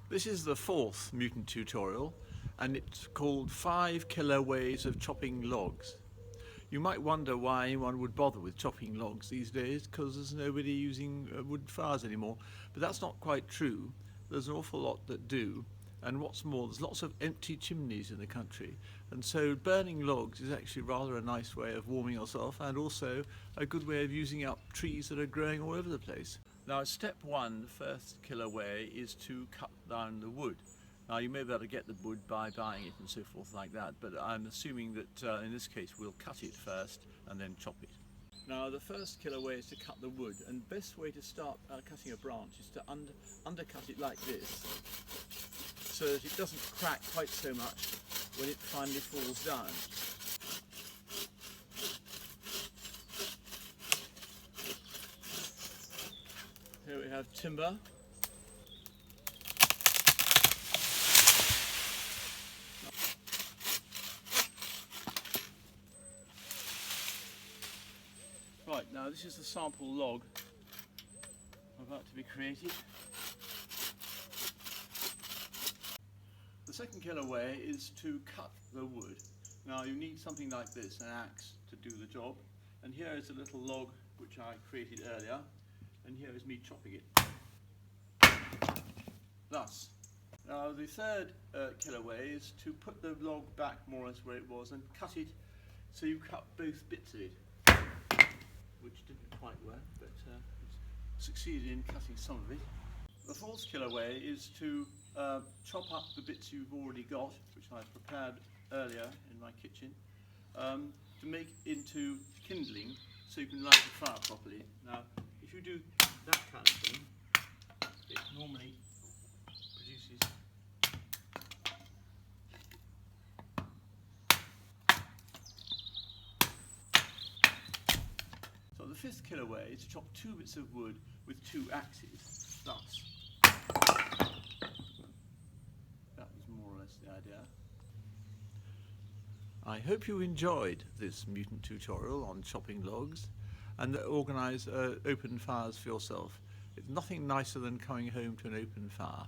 This is the fourth mutant tutorial, and it's called 5 Killer Ways of Chopping Logs. You might wonder why anyone would bother with chopping logs these days, because there's nobody using wood fires anymore. But that's not quite true. There's an awful lot that do. And what's more, there's lots of empty chimneys in the country. And so burning logs is actually rather a nice way of warming yourself, and also a good way of using up trees that are growing all over the place. Now, step one, the first killer way, is to cut down the wood. Now, you may be able to get the wood by buying it and so forth like that, but I'm assuming that in this case we'll cut it first and then chop it. Now, the first killer way is to cut the wood, and the best way to start cutting a branch is to undercut it like this, so that it doesn't crack quite so much when it finally falls down. Here we have timber. Right, now this is the sample log about to be created. The second killer way is to cut the wood. Now you need something like this, an axe, to do the job. And here is a little log which I created earlier, and here is me chopping it. Thus. Now the third killer way is to put the log back more or less where it was and cut it so you cut both bits of it, which didn't quite work, but succeeded in cutting some of it. The fourth killer way is to chop up the bits you've already got, which I've prepared earlier in my kitchen, to make into kindling so you can light the fire properly. Now, if you do that kind of thing, it normally produces So the fifth killer way is to chop 2 bits of wood with 2 axes, thus. That was more or less the idea. I hope you enjoyed this mutant tutorial on chopping logs, and organise open fires for yourself. It's nothing nicer than coming home to an open fire.